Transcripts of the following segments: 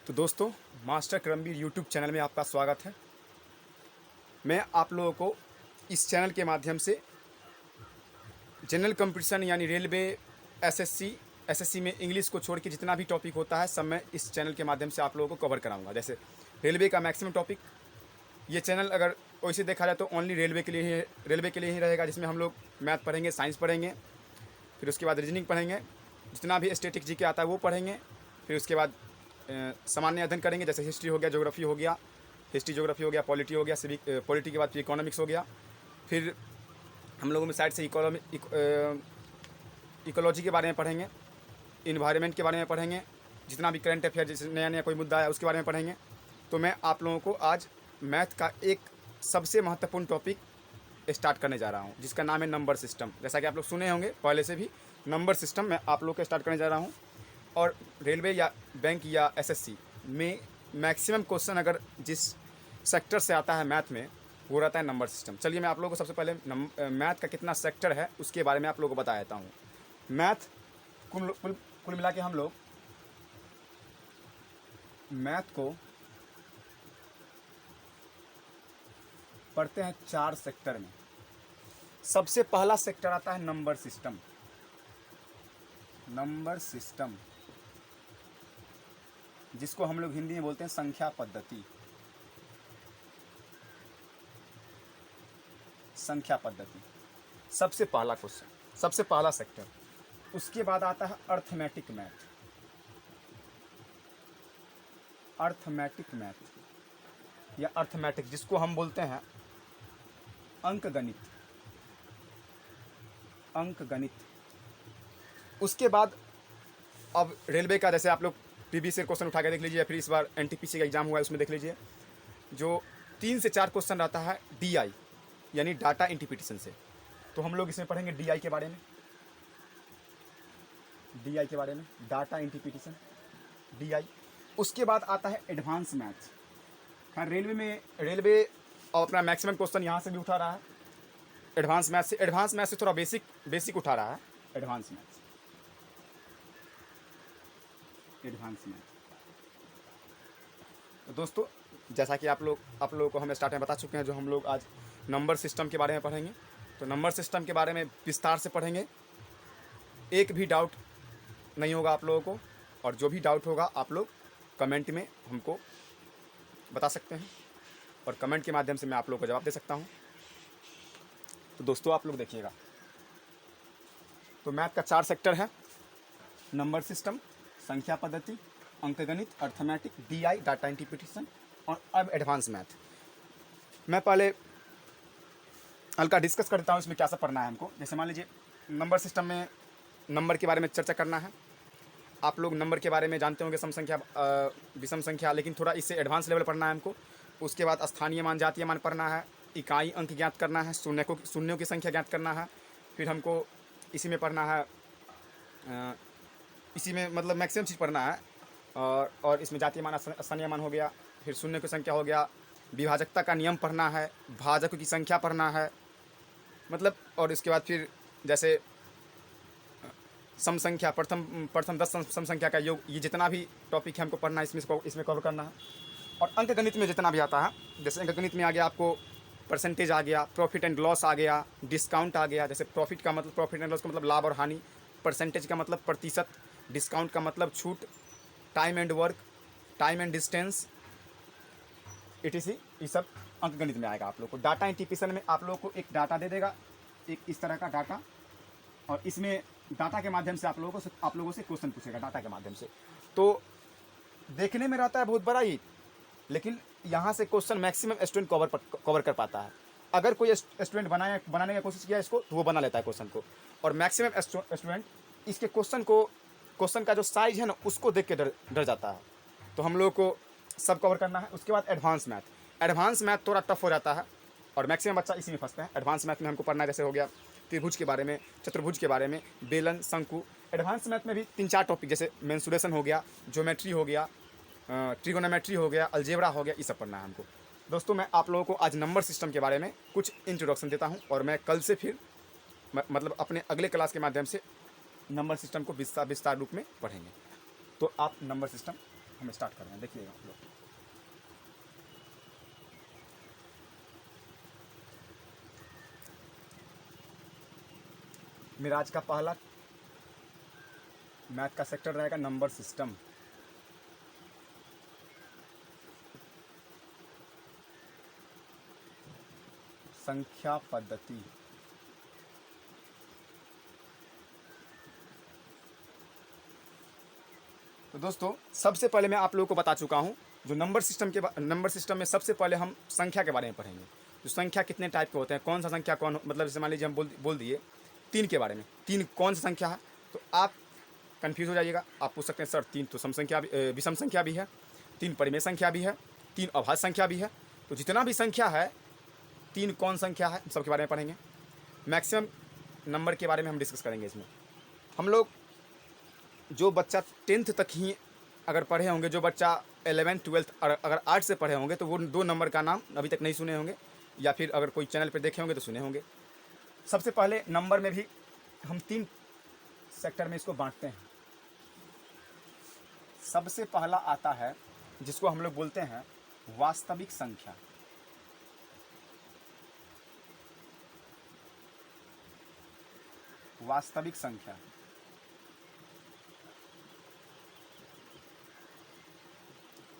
तो दोस्तों, master Karambir YouTube channel में आपका स्वागत है। मैं आप लोगों को इस चैनल के माध्यम से जनरल कंपटीशन यानी रेलवे, एसएससी में इंग्लिश को छोड़ के जितना भी टॉपिक होता है सब मैं इस चैनल के माध्यम से आप लोगों को कवर कराऊंगा। जैसे रेलवे का मैक्सिमम टॉपिक, ये चैनल अगर वैसे देखा जाए तो ओनली रेलवे के लिए ही रहेगा, जिसमें हम लोग मैथ पढ़ेंगे, साइंस पढ़ेंगे, फिर उसके बाद रीजनिंग पढ़ेंगे, जितना भी स्टैटिक जीके आता है वो पढ़ेंगे, फिर उसके बाद सामान्य अध्ययन करेंगे, जैसे हिस्ट्री हो गया, ज्योग्राफी हो गया, पॉलिटी हो गया, सिविक, पॉलिटी के बाद फिर इकोनॉमिक्स हो गया, फिर हम लोगों में साइड से इकोलॉजी के बारे में पढ़ेंगे, इन्वायरमेंट के बारे में पढ़ेंगे, जितना भी करंट अफेयर जैसे नया नया कोई मुद्दा है उसके बारे में पढ़ेंगे। तो मैं आप लोगों को आज मैथ का एक सबसे महत्वपूर्ण टॉपिक स्टार्ट करने जा रहा हूँ, जिसका नाम है नंबर सिस्टम। जैसा कि आप लोग सुने होंगे पहले से भी, नंबर सिस्टम मैं आप लोग को स्टार्ट करने जा रहा हूँ। और रेलवे या बैंक या एसएससी में मैक्सिमम क्वेश्चन अगर जिस सेक्टर से आता है मैथ में, वो रहता है नंबर सिस्टम। चलिए मैं आप लोगों को सबसे पहले मैथ का कितना सेक्टर है उसके बारे में आप लोगों को बता देता हूँ। मैथ कुल मिला के हम लोग मैथ को पढ़ते हैं 4 सेक्टर में। सबसे पहला सेक्टर आता है नंबर सिस्टम। नंबर सिस्टम जिसको हम लोग हिंदी में बोलते हैं संख्या पद्धति। संख्या पद्धति सबसे पहला क्वेश्चन, सबसे पहला सेक्टर। उसके बाद आता है अर्थमेटिक मैथ। अर्थमेटिक मैथ या अर्थमेटिक जिसको हम बोलते हैं अंकगणित। अंकगणित। उसके बाद अब रेलवे का, जैसे आप लोग प्रीवियस से क्वेश्चन उठा के देख लीजिए, फिर इस बार एनटीपीसी का एग्जाम हुआ है उसमें देख लीजिए, जो 3 से 4 क्वेश्चन रहता है डीआई यानी डाटा इंटरप्रिटेशन से। तो हम लोग इसमें पढ़ेंगे डीआई के बारे में, डीआई के बारे में, डाटा इंटरप्रिटेशन, डीआई। उसके बाद आता है एडवांस मैथ। हाँ, रेलवे और अपना मैक्सिमम क्वेश्चन यहाँ से भी उठा रहा है एडवांस मैथ से। एडवांस मैथ से थोड़ा बेसिक उठा रहा है एडवांस मैथ। Advance math. तो दोस्तों, जैसा कि आप लोगों को हम स्टार्ट में बता चुके हैं, जो हम लोग आज नंबर सिस्टम के बारे में पढ़ेंगे। तो नंबर सिस्टम के बारे में विस्तार से पढ़ेंगे। एक भी डाउट नहीं होगा आप लोगों को, और जो भी डाउट होगा आप लोग कमेंट में हमको बता सकते हैं, और कमेंट के माध्यम से मैं आप लोगों को जवाब दे सकता हूँ। तो दोस्तों आप लोग देखिएगा, तो मैथ का 4 सेक्टर है, नंबर सिस्टम, संख्या पद्धति, अंकगणित, अर्थमेटिक, डीआई डाटा इंटरप्रिटेशन, और अब एडवांस मैथ। मैं पहले हल्का डिस्कस करता हूँ इसमें क्या सब पढ़ना है हमको। जैसे मान लीजिए नंबर सिस्टम में नंबर के बारे में चर्चा करना है। आप लोग नंबर के बारे में जानते होंगे, सम संख्या, विषम संख्या, लेकिन थोड़ा इससे एडवांस लेवल पढ़ना है हमको। उसके बाद स्थानीय मान, जातीय मान पढ़ना है, इकाई अंक ज्ञात करना है, शून्यों की संख्या ज्ञात करना है। फिर हमको इसी में पढ़ना है, इसी में मतलब मैक्सिमम चीज़ पढ़ना है। और इसमें जातीय मान, स्थानीय मान हो गया, फिर शून्य की संख्या हो गया, विभाजकता का नियम पढ़ना है, भाजकों की संख्या पढ़ना है, मतलब। और इसके बाद फिर जैसे सम संख्या, प्रथम 10 सम संख्या का योग, ये जितना भी टॉपिक है हमको पढ़ना है, इसमें कवर करना है। और अंकगणित में जितना भी आता है, जैसे अंकगणित में आ गया आपको परसेंटेज आ गया, प्रॉफिट एंड लॉस आ गया, डिस्काउंट आ गया। जैसे प्रॉफिट एंड लॉस का मतलब लाभ और हानि, परसेंटेज का मतलब प्रतिशत, डिस्काउंट का मतलब छूट, time and work, time and distance, etc। ये सब अंकगणित में आएगा। आप लोग को डाटा इंटरप्रिटेशन में आप लोग को एक डाटा दे देगा, एक इस तरह का डाटा, और इसमें डाटा के माध्यम से आप लोगों से क्वेश्चन पूछेगा डाटा के माध्यम से। तो देखने में रहता है बहुत बड़ा ही, लेकिन यहाँ से क्वेश्चन मैक्सिमम स्टूडेंट कवर कर पाता है। अगर कोई स्टूडेंट बनाने की कोशिश किया इसको, तो वो बना लेता है क्वेश्चन को। और मैक्सिमम स्टूडेंट इसके क्वेश्चन का जो साइज है ना, उसको देख के डर जाता है। तो हम लोग को सब कवर करना है। उसके बाद एडवांस मैथ। एडवांस मैथ थोड़ा टफ हो जाता है, और मैक्सिमम बच्चा इसी में फंसते हैं। एडवांस मैथ में हमको पढ़ना है, जैसे हो गया त्रिभुज के बारे में, चतुर्भुज के बारे में, बेलन, शंकु। एडवांस मैथ में भी 3-4 टॉपिक, जैसे मेंसुरेशन हो गया, ज्योमेट्री हो गया, ट्रिगोनोमेट्री हो गया, अलजेब्रा हो गया, ये सब पढ़ना है हमको। दोस्तों, मैं आप लोगों को आज नंबर सिस्टम के बारे में कुछ इंट्रोडक्शन देता हूँ, और मैं कल से फिर मतलब अपने अगले क्लास के माध्यम से नंबर सिस्टम को विस्तार रूप में पढ़ेंगे। तो आप नंबर सिस्टम हम स्टार्ट कर रहे हैं, देखिएगा आप लोग। मेरा आज का पहला मैथ का सेक्टर रहेगा नंबर सिस्टम। संख्या पद्धति। तो दोस्तों सबसे पहले मैं आप लोगों को बता चुका हूं, जो नंबर सिस्टम में सबसे पहले हम संख्या के बारे में पढ़ेंगे। तो संख्या कितने टाइप के होते हैं, कौन सा संख्या कौन, मतलब जैसे मान लीजिए हम बोल दिए 3 के बारे में, 3 कौन सा संख्या है, तो आप कन्फ्यूज़ हो जाइएगा। आप पूछ सकते हैं सर 3 तो विषम संख्या भी है, 3 परिमेय संख्या भी है, 3 अभाज्य संख्या भी है। तो जितना भी संख्या है 3 कौन संख्या है, सबके बारे में पढ़ेंगे। मैक्सिमम नंबर के बारे में हम डिस्कस करेंगे। इसमें हम लोग जो बच्चा 10th तक ही अगर पढ़े होंगे, जो बच्चा 11th 12th अगर आर्ट से पढ़े होंगे, तो वो 2 नंबर का नाम अभी तक नहीं सुने होंगे, या फिर अगर कोई चैनल पर देखे होंगे तो सुने होंगे। सबसे पहले नंबर में भी हम 3 सेक्टर में इसको बांटते हैं। सबसे पहला आता है जिसको हम लोग बोलते हैं वास्तविक संख्या। वास्तविक संख्या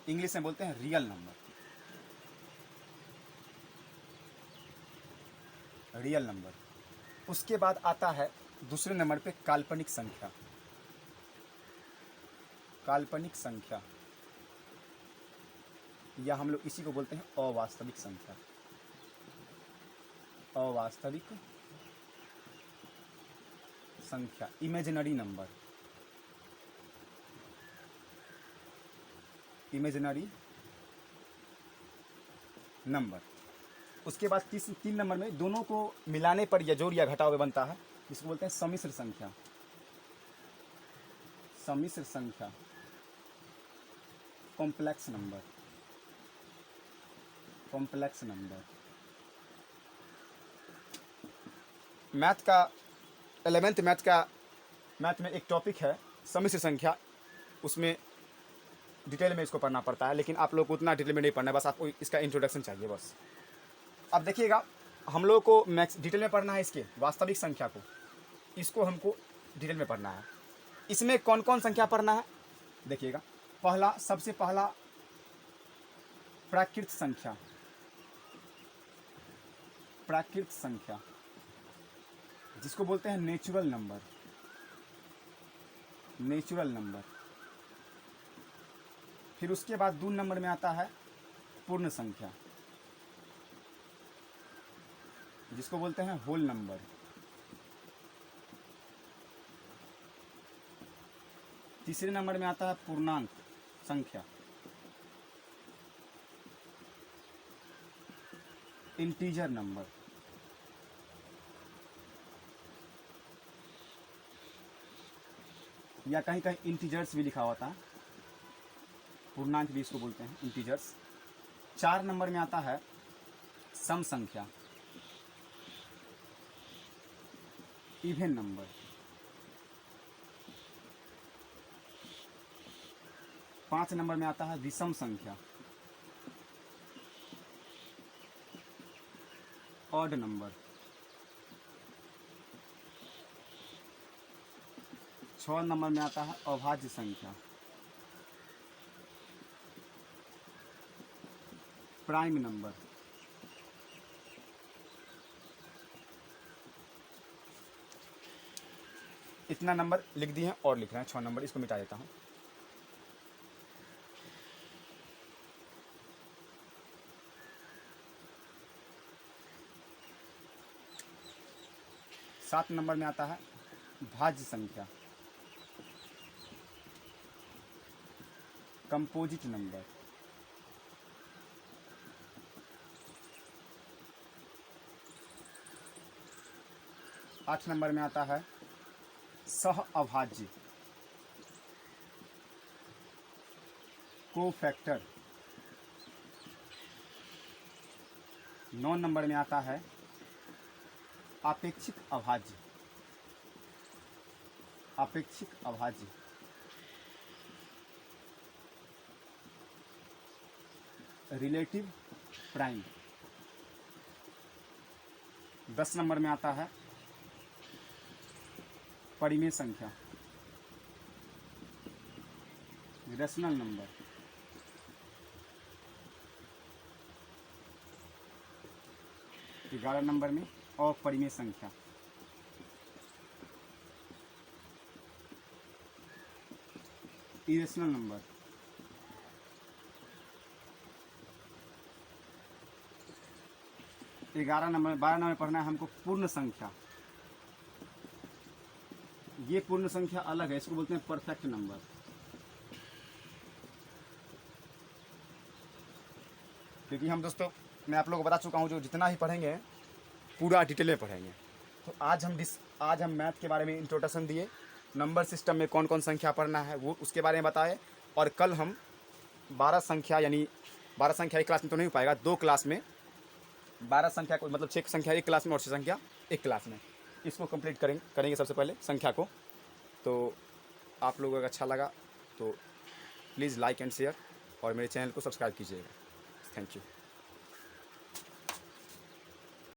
इंग्लिश में बोलते हैं रियल नंबर। Real number. उसके बाद आता है दूसरे नंबर पे काल्पनिक संख्या। काल्पनिक संख्या, या हम लोग इसी को बोलते हैं अवास्तविक संख्या। अवास्तविक संख्या, इमेजिनरी नंबर। Imaginary number. उसके बाद 3 नंबर में दोनों को मिलाने पर या जोड़ या घटाव में बनता है, जिसको बोलते हैं सम्मिश्र संख्या। सम्मिश्र संख्या, complex number. Complex number. Math का 11th मैथ में एक टॉपिक है सम्मिश्र संख्या। उसमें डिटेल में इसको पढ़ना पड़ता है, लेकिन आप लोग को उतना डिटेल में नहीं पढ़ना है, बस आपको इसका इंट्रोडक्शन चाहिए बस। अब देखिएगा, हम लोग को मैक्स डिटेल में पढ़ना है इसके वास्तविक संख्या को, इसको हमको डिटेल में पढ़ना है। इसमें कौन कौन संख्या पढ़ना है देखिएगा। सबसे पहला प्राकृत संख्या। प्राकृत संख्या जिसको बोलते हैं नेचुरल नंबर। Natural number. फिर उसके बाद 2 नंबर में आता है पूर्ण संख्या, जिसको बोलते हैं होल नंबर। तीसरे नंबर में आता है पूर्णांक संख्या, इंटीजर नंबर। या कहीं कहीं इंटीजर्स भी लिखा होता है, पूर्णांक भी इसको बोलते हैं, इंटीजर्स। 4 नंबर में आता है सम संख्या, इवन नंबर। 5 नंबर में आता है विषम संख्या, ऑड नंबर। 6 नंबर में आता है अभाज्य संख्या, प्राइम नंबर। 6 नंबर लिख दिए हैं और लिख रहे हैं 6 नंबर, इसको मिटा देता हूँ। सात नंबर में आता है भाज्य संख्या, कंपोजिट नंबर। 8 नंबर में आता है सह अभाज्य, कोफैक्टर। 9 नंबर में आता है आपेक्षिक अभाज्य। आपेक्षिक अभाज्य। Relative prime. 10 नंबर में आता है परिमेय संख्या, रेशनल नंबर। 11 नंबर में अपरिमेय संख्या। Irrational number. 12 नंबर में पढ़ना है हमको पूर्ण संख्या। ये पूर्ण संख्या अलग है, इसको बोलते हैं परफेक्ट नंबर। क्योंकि हम दोस्तों, मैं आप लोगों को बता चुका हूँ, जो जितना ही पढ़ेंगे पूरा डिटेल में पढ़ेंगे। तो आज हम मैथ के बारे में इंट्रोडक्शन दिए, नंबर सिस्टम में कौन कौन संख्या पढ़ना है वो उसके बारे में बताए। और कल हम 12 संख्या, यानी 12 संख्या एक क्लास में तो नहीं हो पाएगा, 2 क्लास में 12 संख्या को, मतलब 6 संख्या एक क्लास में और 6 संख्या एक क्लास में, इसको कंप्लीट करेंगे सबसे पहले संख्या को। तो आप लोगों को अगर अच्छा लगा तो प्लीज़ लाइक एंड शेयर और मेरे चैनल को सब्सक्राइब कीजिएगा। Thank you.